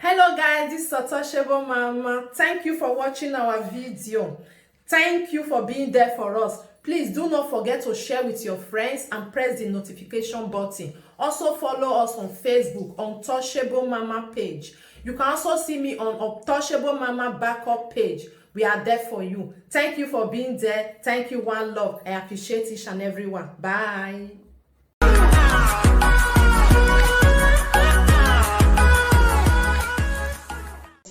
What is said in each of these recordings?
Hello guys, this is Otoshebo Mama. Thank you for watching our video. Thank you for being there for us. Please do not forget to share with your friends and press the notification button. Also follow us on Facebook on Otoshebo Mama page. You can also see me on Otoshebo Mama backup page. We are there for you. Thank you for being there. Thank you, one love. I appreciate each and everyone. Bye.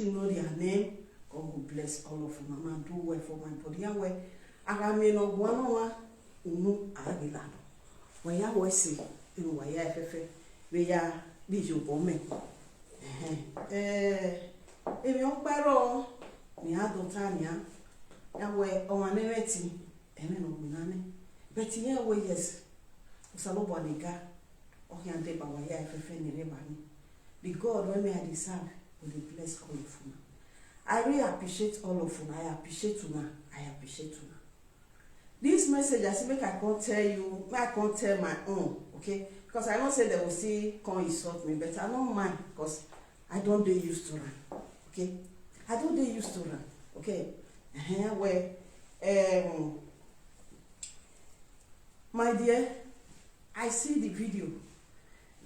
You know their name. God will bless all of you. Mama, do well for my body. And where I mean, no one, unu agilado. When ya was see, you know, why ya fefe, we are visual woman. If you're paro, me had Tanya, and where on an emeti, and then on but here, way yes, Salobo Niga, or can take our ya fefe in the the God, when me I deserve. Will bless all of you. I really appreciate all of you. I appreciate you now. I appreciate you now. This message, I say, I can't tell you, I can't tell my own, okay? Because I don't say they will see, come insult me, but I don't mind because I don't get used to run, okay? I don't get used to run, okay? Where, my dear, I see the video.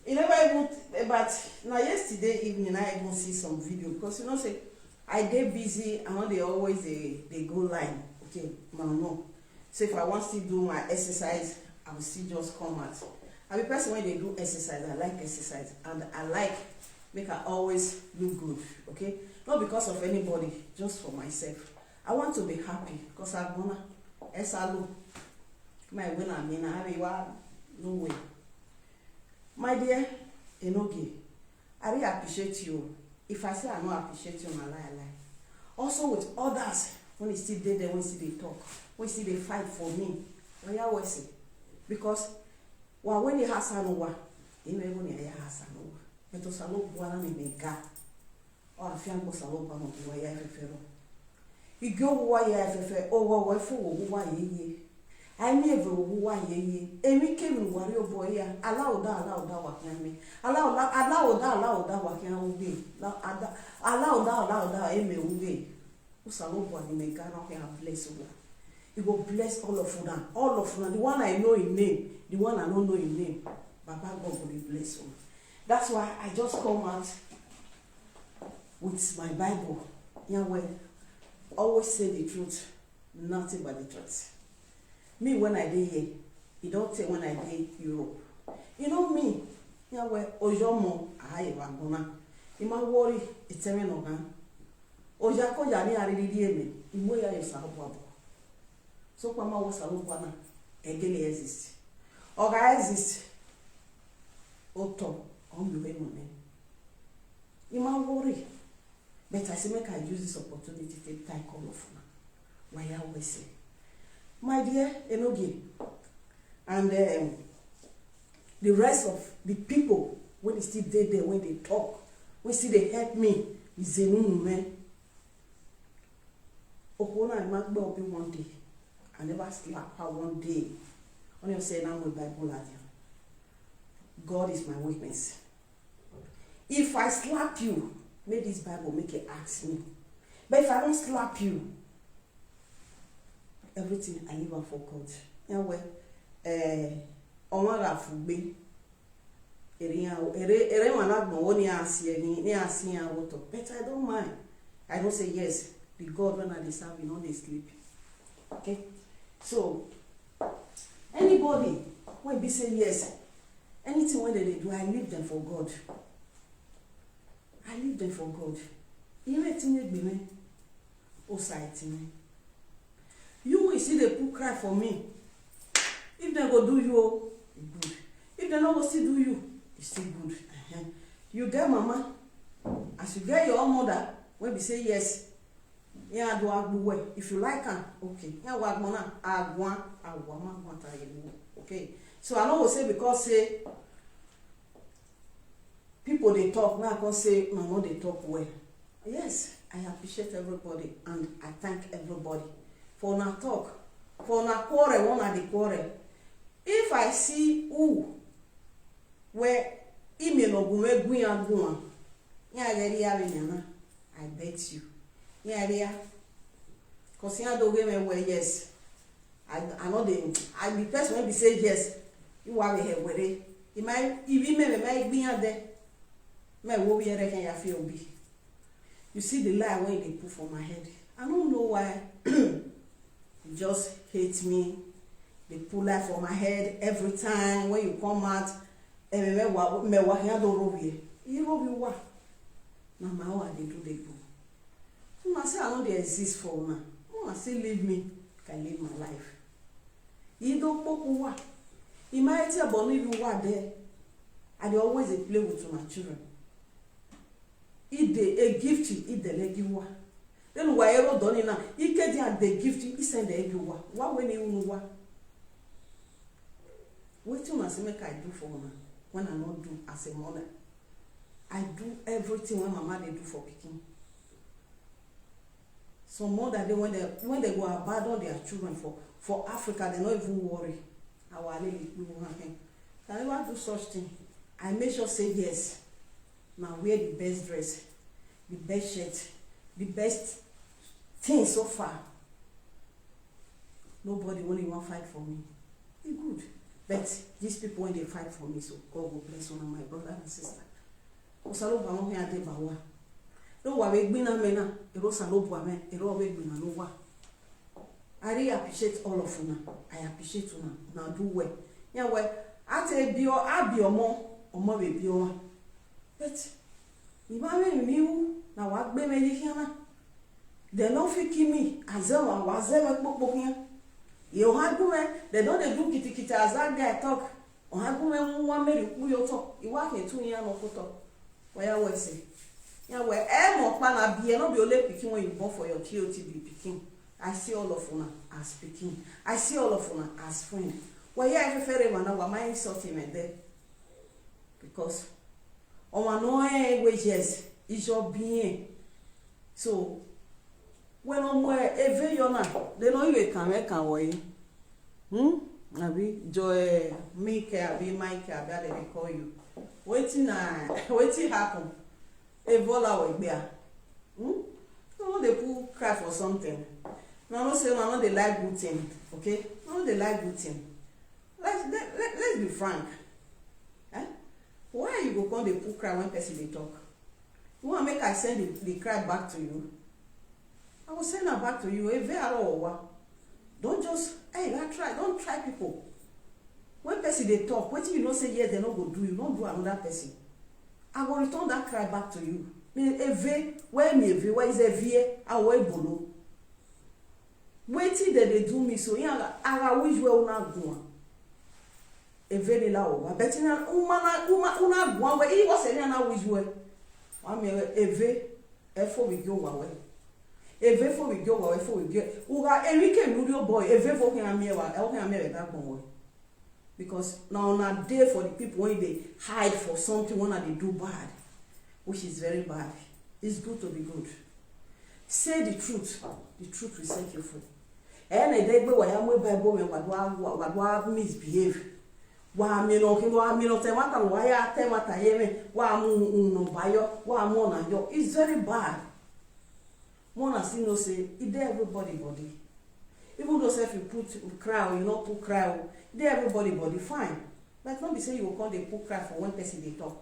You never even, but now yesterday evening I even see some video because you know say I get busy and when they always they go line. Okay, no. So if I want to do my exercise, I will still just come out. I'm a person when they do exercise, I like exercise and I like make I always look good. Okay, not because of anybody, just for myself. I want to be happy because I'm gonna SLO. My winner, I mean, I have no way. My dear Enogi, I really appreciate you. If I say I don't appreciate you, I lie. Also with others, when you still there, when you see they talk, when you see they fight for me, I always say, because when you have sanowa, you know when you have sanowa, but to salo buana me mega, or I feel go salo bano buwa ya fefero. You go buwa ya fefe, oh wafo buwa ye. I never won ye. Emi came in warrior boy. Allow that working me. Allow that working will be. Allow that Amy will be. Usalo one may God bless you. He will bless all of you. All of you. The one I know in name, the one I don't know in name. Baba God will bless you. That's why I just come out with my Bible. Yahweh always say the truth, nothing but the truth. Me when I did here, you don't say when I did Europe. You know me, yeah, where Ojomo, I am gonna. You might worry, it's a man of man. Ojako Yani, I really did me. In where I saw Bobo. So, Pama was a look again exist. Or I exist. Oto, on the way money. You might worry. But I say, make I use this opportunity to take time call of why I always say. My dear Enogi, and the rest of the people, when they still there, when they talk, when see they help me, is a new man. Okona I might be one day. I never slap her one day. When you say now with Bible, God is my witness. If I slap you, may this Bible make it ask me. But if I don't slap you, everything I live for God. Anyway, Omara Fugbe. Ere managno oni asi water. But I don't mind. I don't say yes. The God when I deserve, you know they sleep. Okay? So anybody when they say yes, anything when they do, I leave them for God. I leave them for God. You let me be me. O sight me. You will see the people cry for me. If they go do you, good. If they not go still do you, it's still good. You get mama, as you get your own mother, when we say yes, yeah, do I do well. If you like her, okay. Yeah, what mona, I want, okay. So I know say because say people they talk, now I can say no, they talk well. Yes, I appreciate everybody and I thank everybody. For na talk, for na quarrel, one at the quarrel. If I see who where email or go ya geria benyana, I bet you. Ya ria. Cause ya do give me way yes. I know I the person when be say yes. You are here with it. It might even me be there. Me wo be here can ya feel be. You see the lie when they put for my head. I don't know why. You just hate me. They pull lie for my head every time when you come out. Me wa here do robi. You robi wa. Na my own they do they go. You must say I know they exist for now. You must say leave me. Can live my life. You don't poke wa. You might tell about you wa there. I dey always play with my children. A gift you the leg you wa. Then why you done now? You get the gift you send the egg you wa. Why when you wa? What you must make I do for una when I not do as a mother? I do everything when mama they do for picking. Some mother they when they go abandon their children for Africa, they not even worry. Our lady people can never do such thing. I make sure say yes. Now wear the best dress, the best shirt, the best thing so far. Nobody will even fight for me. It's good. But these people when they fight for me, so God will bless one of my brother and sister. Osalo ba mo here de bawa. No wa we gbina me na, ero salo bo amen, ero we gbina no wa. I really appreciate all of una. I appreciate una. Now do well. Yeah, well, I tell you, I be omo we be o. But iba me you na wa gbe me di kiana. They no fit kill me. Azema wa zema kpokpo here. You hagume, they don't do kitty as that guy talk. Or hagume one made you talk. You walk in 2 years no photo. Where I say, yeah, where more plan be not be only picking when you born for your child to be picking. I see all of una as picking. I see all of una as friend. Why you have a ferry man now? Why insulting me there? Because on no wages is your being. So when I'm where you're not, they know you can make away. Abi Joy, Mike, Abi Mike, Abi they call you. Waiting happen. A vola will be a. No, they put cry for something. No, say no, they like good thing. Okay? No, they like good thing. Let's be frank. Eh? Why you go come they put cry when person they talk? You want to make I send the cry back to you? I will send her back to you. Don't just, hey, don't try people. When person they talk, what you don't say yes, they not go do you, don't do another person. I will return that cry back to you. Where is a V? I will below. Waiting that they do me so, I wish we will not go. A very loud, I bet you una go away. He was saying, I wish we. I mean, a we go away. Eve for we go away for we get. Uga Enrique Ludio boy, eve for him that boy. Because now not there for the people when they hide for something when they do bad, which is very bad. It's good to be good. Say the truth will set you free. And a day where I am with Bible and what misbehave. Why me no temata why I temata yeme, why no bayo, why mona yo. It's very bad. Mona see no say, it there everybody body. Even though if you put cry, you not put cry, there everybody body fine. But not be say you will call they put cry for one person they talk.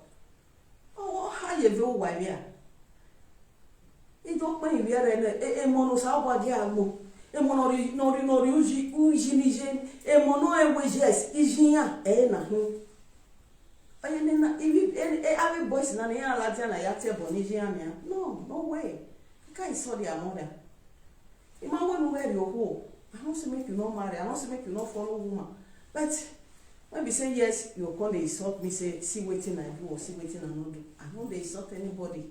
Oh, how you do why me? It don't mean we are a monosaur body almo. A monori uji nijen, a mono and wages is here, na him. I mean, if every voice in an air Latin, I have to Bonisian. No way. You can't saw their mother. If I want to wear your hole, I don't say make you not marry, I don't say make you not follow woman. But when we say yes, you call they insult me, say, see waiting I do or see waiting I not do. I don't they insult anybody.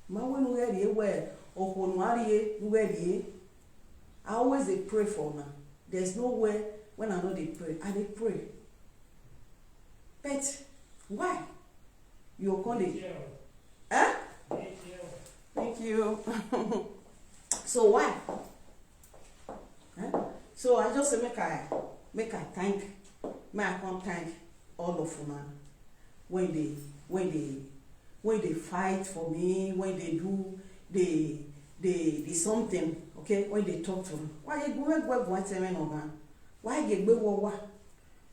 My when wear the wear or when wear the I always they pray for now. There's no way when I know they pray. I they pray. But why? You call it. Huh? Thank you. So why? Huh? So I just say make I thank, may I come thank all of una when when they fight for me, when they do the something, okay, when they talk to me. Why you go tell me no man? Why you go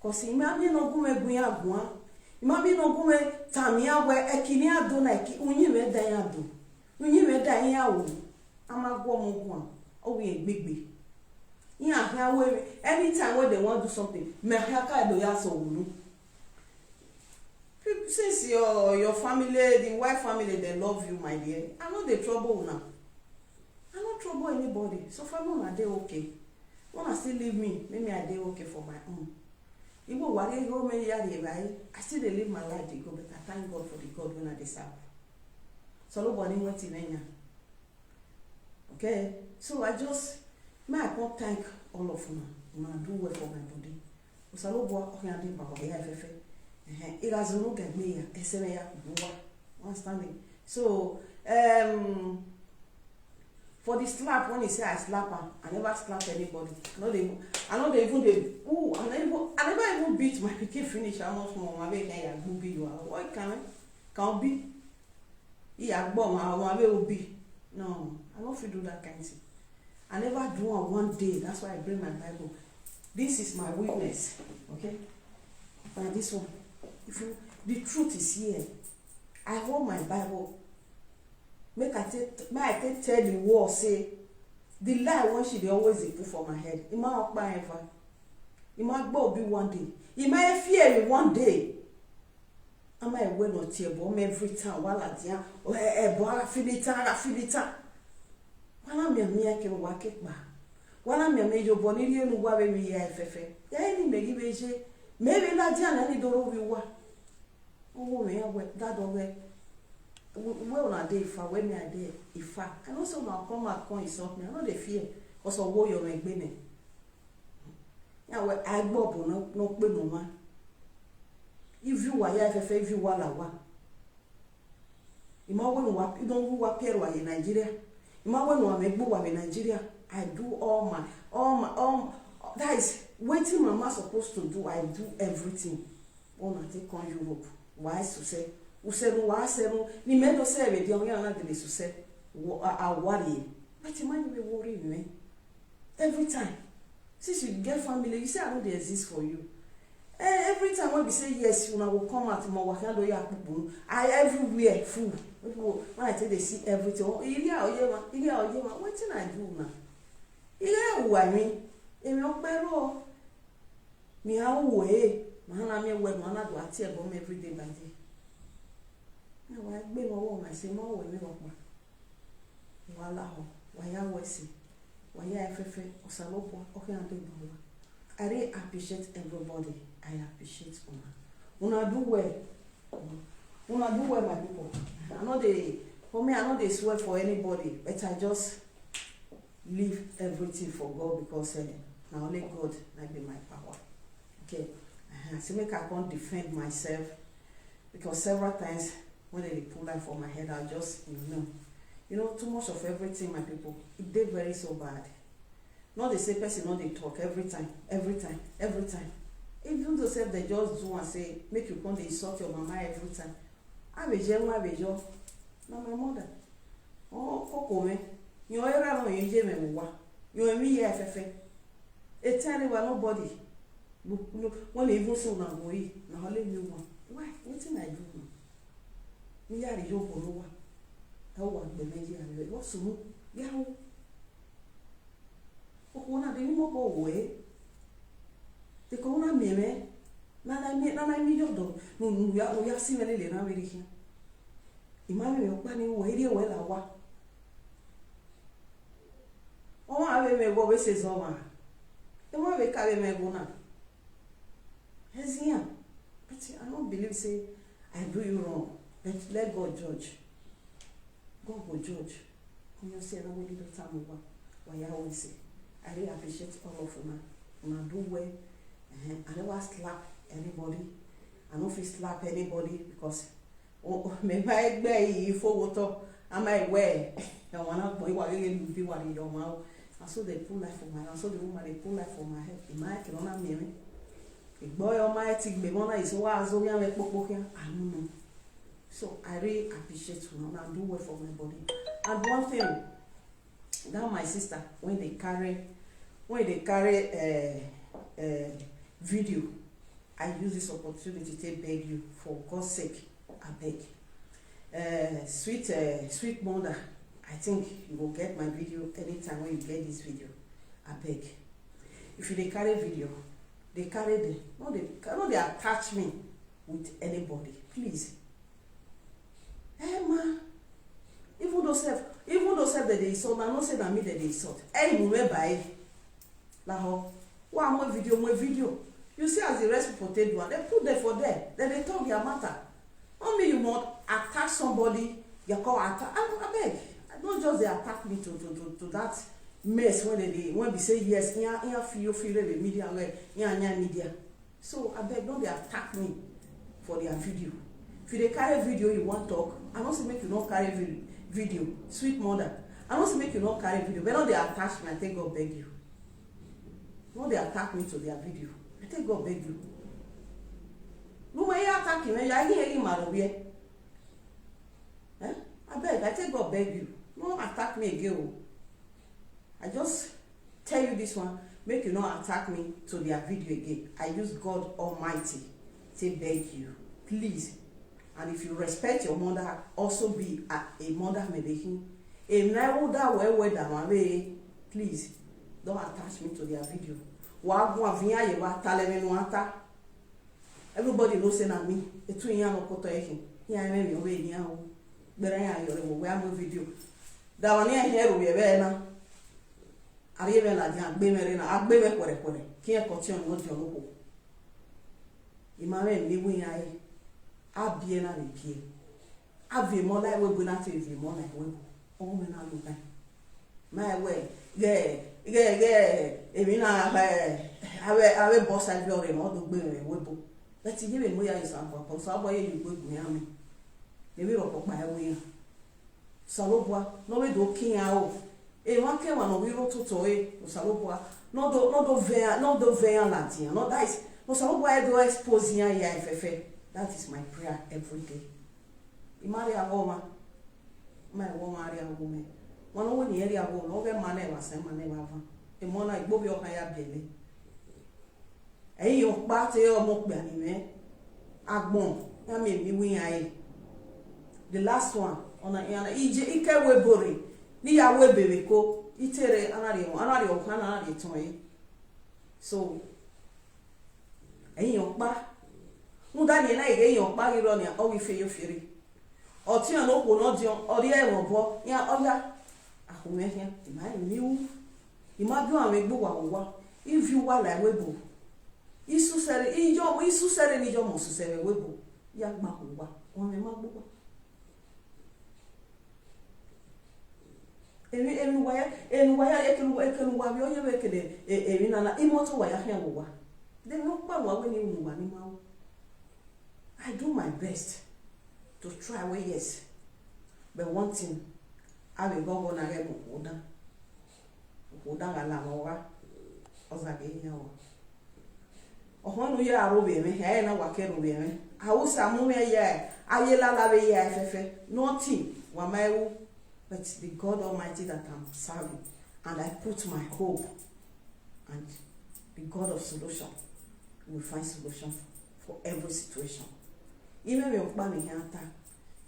cause imami no go me buya gwa. Imami no go me tamia we ekini ado na eki unyi me dan ado. Unyi me dan ya wo. Ama go mo gwa. O we gbegbe. Yeah, anytime when they want to do something, me haka do ya so wulu. Since your family, the wife family, they love you, my dear. I'm not the trouble now. I'm not trouble anybody. So for me, I dey okay. Wanna still leave me? Maybe I dey okay for my own. Even what I go many years right, I still dey live my life. They go, but I thank God for the God when I deserve. So nobody went in there. Okay, so I just may I can't thank all of you. I do well for my body. So nobody okay, I did my life. It has no get me. Understanding. So for the slap, when he say I slap her, I never slap anybody. I know they even I never even beat my pikin finish. I'm not small. My baby can be you. Why can't be? Yeah, bomb. My baby will be. No, I don't feel do that kind of thing. I never do one day. That's why I bring my Bible. This is my witness. Okay, and this one. If you, the truth is here. I hold my Bible. May I tell the war say the lie one she dey always put for my head. It might not buy ever. It might be one day. It might fear me one day. I might wear no tear bomb every time while I dia or I feel it. While I'm here, can walk it back. While I'm here, major bonnie, you know what we are fefe. Yeah, any maybe maybe not Jan any door we were. Oh, me, that over. Well, I did if I when I did if I and also now come at point insult me. I know the fear because of what you're making. Now, I bob no man. If you are here, if you are la you don't go appear in Nigeria. You might want to make in Nigeria. I do all my that is waiting mama supposed to do. I do everything. On I take on Europe. Why to say? Who ni mendo serve the only another to say I worry. But you might be worrying me. Every time. Since you get family, you say I know they exist for you. Every time when we say yes, you will come out more. I everywhere full. When I tell they see everything, what thing I do now? Who I mean, if you're better, me how way, man, me where man do I tell them every day by day. Now I been over my same more when we walk. Wahala, why I was why I fefe or salopo, okay, and do I really appreciate everybody. I appreciate una do well. Una do well, my people. I know I know they swear for anybody, but I just leave everything for God because now only God might be my power. Okay. So make I can't defend myself because several times when they pull that for my head, I just too much of everything, my people. It did very so bad. Not the same person, not they talk every time. Even though they just do and say, make you come, they insult your mama every time. I be jo. Now my mother. Oh, Coco, you are around you, Jimmy. You and me, FF. It's telling nobody. Look, when even so now, boy, now let me one. Why? What's in I do? Me are you for how want the media? What's so? Yeah. One of the more way. The corona meme, Nana me your dog. No, we are similarly in America. Imagine your planning way well a wa. Oh, I will go with his over. The more we carry me go now. Yes, yeah. But I don't believe, say, I do you wrong. Let God judge. God will judge. When you say, I don't need to tell me what I always say. I really appreciate all of you. When I do well. I never slap anybody. I don't feel slap anybody because maybe I wear you for water. I might wear. And one of my be what in your mouth. And so they pull life for my hand. So the woman they pull life for my head. The mic can only me. The boy almighty, the mona is wise. So we are like I don't know. So I really appreciate una and do well for my body. And one thing, that my sister, when they carry video, I use this opportunity to beg you, for God's sake, I beg. Sweet mother, I think you will get my video anytime when you get this video. I beg. If you they carry video, they carry them. No, they attach me with anybody. Please. Ma. Even though self that they insult, I not say that me that they insult. Hey, you by la ho. Why more video? You see, as the rest people take one, they put there for there. Then they talk their matter. Only you want attack somebody, you call attack. I beg. Not just they attack me to that mess when we say yes, feel the media media. So I beg, don't they attack me for their video. If they carry video you want talk, I don't say make you not carry video. Sweet mother, I don't say make you not carry video. But not they attach me, I take God beg you. Not they attack me to their video. I take God beg you. No way attack him, I hear him out of here. I beg, I take God beg you. Don't attack me again. I just tell you this one, make you not attack me to their video again. I use God Almighty to beg you, please. And if you respect your mother, also be a mother making a that way, please don't attach me to their video. Everybody knows that me. It's too young to video. That one here we are now. I even like young baby, I baby for a can't continue what you're looking. Imagine me when I be an idea. I be more like we're going to be more like we all men are looking. My way, I mean, I have a boss I feel in all the baby wibble. Let's give him where I am for somebody you good me. Maybe up my way. Salobwa, no way do king out. E one came on a wheel to toy, Salobwa, no do vein Latin, no dice, no Salobwa do expose ya FFA. That is my prayer every day. Imaria Goma, my woman, woman. One over the area go, no get money was a man never. A more like Bobby or Haya Baby. Eh, your party or mock banny, Agbon, I mean, you win. The last one on a Ike Webori, Nia Webeko, Itere Anario, Canary toy. So, your back. Mudani na ige yon bagi roni o wi fe yo firi. O ti an opo no di o ri e won bo ya oya ahume hia ima niu. Ima bi an egbo wa. If you wa like webo. Isu sere ni jo mo su sere webo. Ya gba ko wa. Won me ma gbo. Enu waya ekenu wa bi o ye we kede emi na imoto wa ya hia wo wa. De no pa wa we ni mu wa ni ma. I do my best to try way yes. But one thing, I will go on a remo Oda la Laura Ozagay. Oh, you are over me, I know what can be me. I was a moment, I yell a nothing, Wamayu, but the God Almighty that I'm serving, and I put my hope, and the God of solution will find solution for every situation. Even your family here,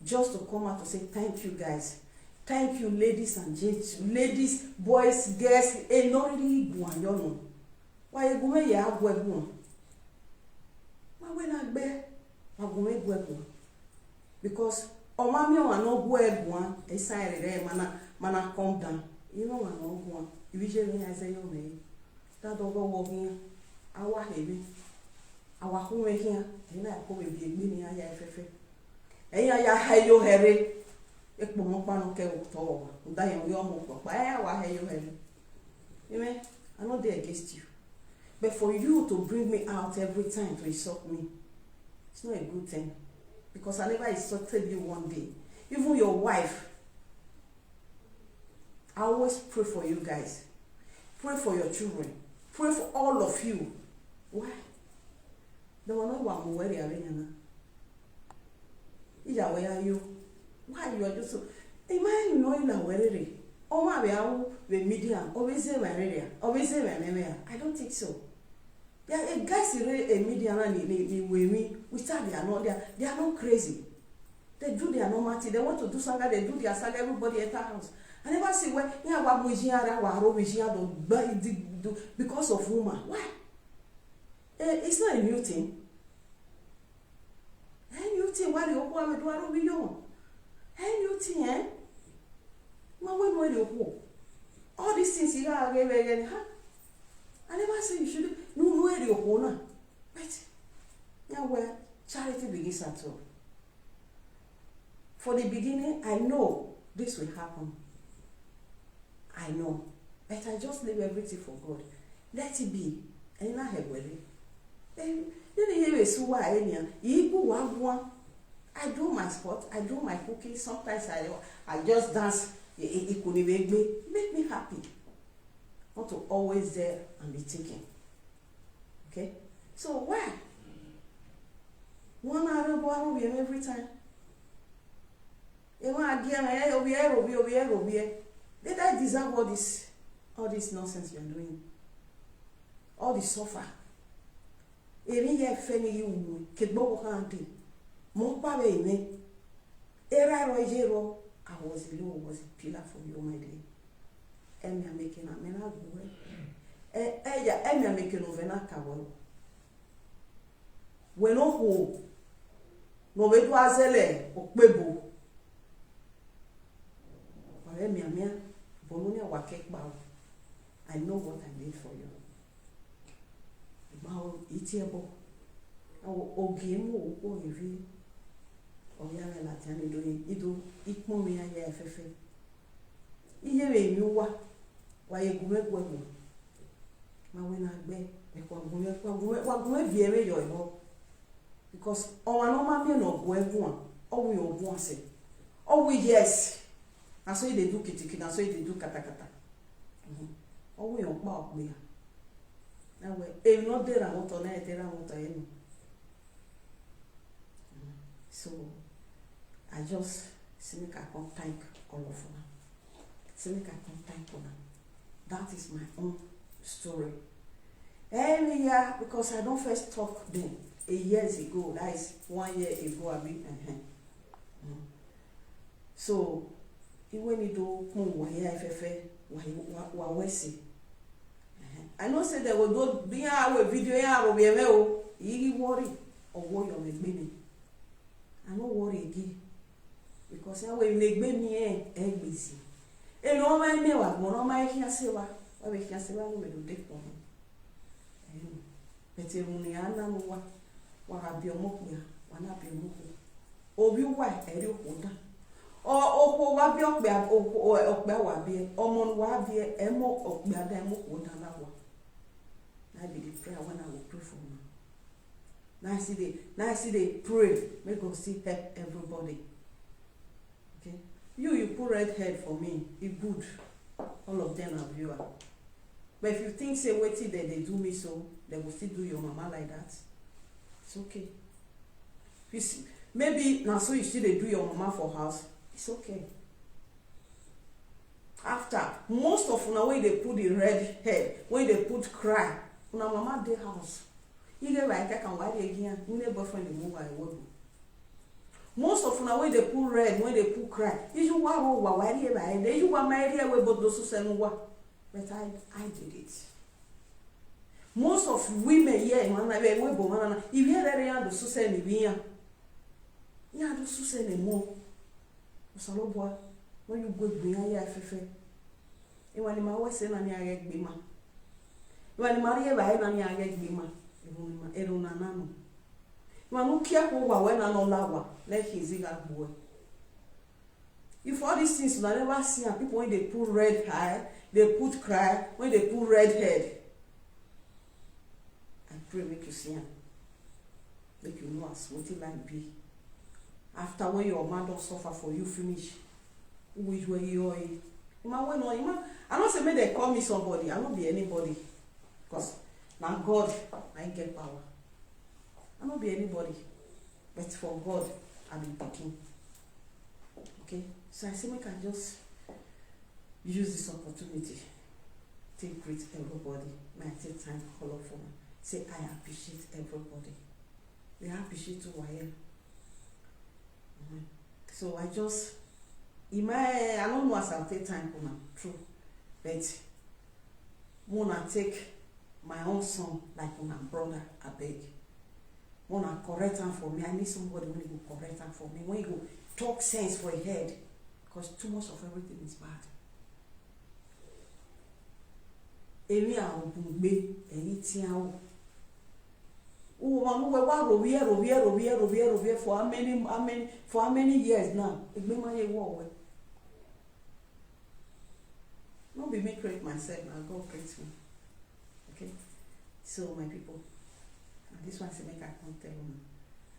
just to come out to say thank you guys, thank you ladies and gents, ladies, boys, girls, and not really guan. Why you go ya go? Why when I bear, I go because oh mammy, I no go one. A side there, mana calm down. You know I no go. Usually I say you may that don't go walking. Our heavy. Our home here, and I go with the meaning I have. And I have your Harry. It won't pan okay with all. Die on your move. Why have you Harry? Amen. I'm not there against you. But for you to bring me out every time to insult me, it's not a good thing. Because I never insulted you one day. Even your wife. I always pray for you guys. Pray for your children. Pray for all of you. Why? There were no one who were there. ija where are you? Why you are just so imagine no ila werere. O ma be awu be media, always say my area, always say my name. I don't think so. Yeah, a guys a media and we start they are not crazy. They do their normal thing. They want to do something, they do their salary, everybody at the house. I never see where do because of woman. Why? It's not a new thing. A new thing. Why do you a new thing, eh? All these things you are again, huh? I never say you should no area of owner. But yeah, where charity begins at all. For the beginning, I know this will happen. I know. But I just leave everything for God. Let it be. And I have worry. Then here is who I am. I do my sport, I do my cooking. Sometimes I just dance. It could make me happy. Not to always there and be thinking. Okay? So why? 1 hour every time. Did I deserve all this nonsense we are doing? All this suffer. I was a pillar for you, my dear. And we are making a man of way. And we are making over a coward. When no hope, no way to azele or quebo. Or a mere Bolonia wa cake bow. I know what I did for you. Bow eatable. O game or review. Or Yara Latani doing it more me a year FF. Iye you why you go with me. My when I beg, because our normal men of one, all we of one say. Oh, we yes. I saw they do kitty, I saw they do katakata. Oh, we on bark me. Now, if not there, I want to night, there I want to end. So, I just see I can thank all of them. See I can thank them. That is my own story. Every year, because I don't first talk then, years ago, that is 1 year ago, I mean, so, when you do I know say there will do be our video, you worry or worry on the baby. I no worry again because I will make me busy. And all my meal, one of my here say what we can say, well, we do take for him. But you only know what have your mokia, one up your moko. Oh, you white, a real order. Or what be up there, or Bewabi, or Monwabi, and more of Badamo order. I be the prayer when I will pray for you. Nice day, pray. Make God see help everybody. Okay? You put red head for me. It's good. All of them are viewer. But if you think say wait till they do me so, they will still do your mama like that. It's okay. You see, maybe now so you still they do your mama for house. It's okay. After most of now when they put the red head, when they put cry, una mama dey house. You get right, I can worry again. You never boyfriend the move I work. Most of now when they put red, when they put cry, you want worry about it. Then you want my area where but those who say no what. But I did it. Most of women here, man, I be we if you hear that you do so say me be ya. You do so say me more. So no boy, when you go bring ya fefe. E wani ma we say na ni agek bi ma. E wani Maria ba e na ni agek bi ma. Eru na nanu. Manu kia ko wa when na no lawa. Let his ziga boy. If all these things you never see people when they put red eye, they put cry, when they put red head. I pray make you see them. Make you know as what it like be. After when your man don't suffer for you finish, which way you are. I don't say may they call me somebody, I don't be anybody. Because now God, I get power. I don't be anybody. But for God, I be picking. Okay, so I say make I just use this opportunity to greet everybody. May I take time to call up for me. Say I appreciate everybody. We appreciate who I am. So I just, I don't know as I'll take time for now, true, but wanna take my own son like my brother, I beg. Wanna correct him for me. I need somebody when you go correct him for me. When you go talk sense for a head, because too much of everything is bad. Èmi àwọn gbé èyí tí àwọn Rovier for how many years now? Not be me create myself, now God creates me. Okay? So my people, and this one say make I come tell you.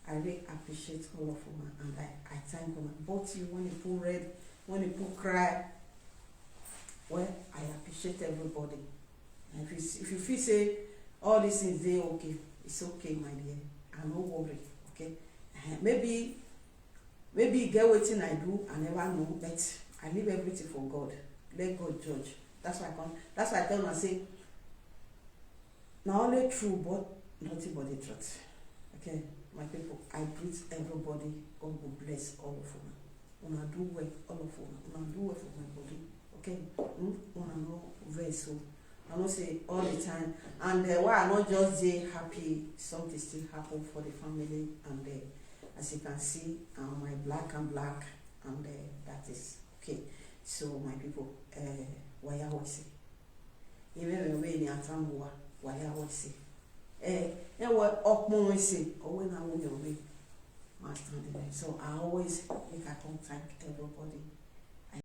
I really appreciate all of you and I thank you. Both you when you put red, when you put cry. Well, I appreciate everybody. And if you feel say all these things they okay, it's okay, my dear. I'm not worried, okay? Maybe get what I do, I never know, but I leave everything for God. Let God judge. That's why I tell them, I say, not only true, but nothing but the truth. Okay, my people, I greet everybody. God will bless all of you. When I do well, all of you. When I do well for my body, okay? When I know very so. I don't say all the time, and why I not just say happy, something still happen for the family, and as you can see, my black, and that is okay. So my people, why I always say, even when you are tambour, why I always say, and what up when say, or when I will be, so I always make a contact everybody.